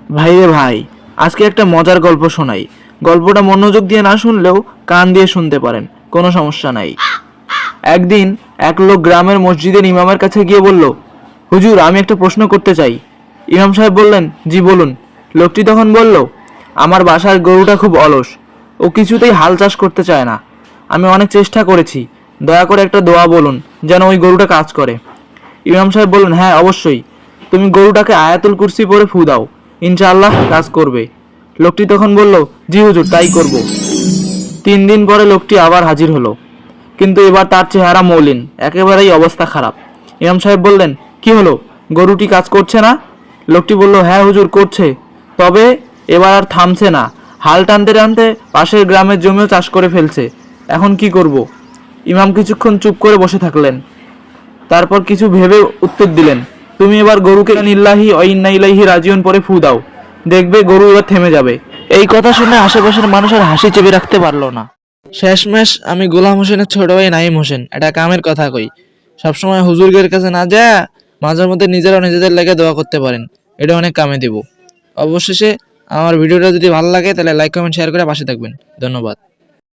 ভাই রে ভাই, আজকে একটা মজার গল্প শোনাই। গল্পটা মনোযোগ দিয়ে না শুনলেও কান দিয়ে শুনতে পারেন, কোনো সমস্যা নাই। একদিন এক লোক গ্রামের মসজিদের ইমামের কাছে গিয়ে বলল, হুজুর, আমি একটা প্রশ্ন করতে চাই। ইমাম সাহেব বললেন, জি বলুন। লোকটি তখন বলল, আমার বাসার গরুটা খুব অলস, ও কিছুতেই হাল চাষ করতে চায় না। আমি অনেক চেষ্টা করেছি, দয়া করে একটা দোয়া বলুন যেন ওই গরুটা কাজ করে। ইমাম সাহেব বললেন, হ্যাঁ অবশ্যই, তুমি গরুটাকে আয়াতুল কুরসি পরে ফু দাও, ইনশাআল্লাহ কাজ করবে। লোকটি তখন বলল, জি হুজুর, তাই করব। 3 দিন পরে লোকটি আবার হাজির হলো, কিন্তু এবার তার চেহারা মলিন, একেবারেই অবস্থা খারাপ। ইমাম সাহেব বললেন, কি হলো, গরুটি কাজ করছে না? লোকটি বলল, হ্যাঁ হুজুর, করছে, তবে এবার আর থামছে না। হাল টানতে টানতে পাশের গ্রামের জমিও চাষ করে ফেলছে। এখন কি করব? ইমাম কিছুক্ষণ চুপ করে বসে থাকলেন, তারপর কিছু ভেবে উত্তর দিলেন, তুমি এবার গরুকে নিল্লাহি ও ইন্না ইলাইহি রাজিউন পরে ফু দাও, দেখবে গরু এবার থেমে যাবে। এই কথা শুনে আশেপাশের মানুষ আর হাসি চেপে রাখতে পারলো না। শেষমেশ আমি গোলাম হোসেনের ছোট ভাই নাইম হোসেন এটা কামের কথা কই, সবসময় হুজুরগের কাছে না যায় মাঝে মধ্যে নিজেরাও নিজেদের লেগে দোয়া করতে পারেন, এটা অনেক কামে দিব। অবশেষে আমার ভিডিওটা যদি ভালো লাগে তাহলে লাইক কমেন্ট শেয়ার করে পাশে থাকবেন। ধন্যবাদ।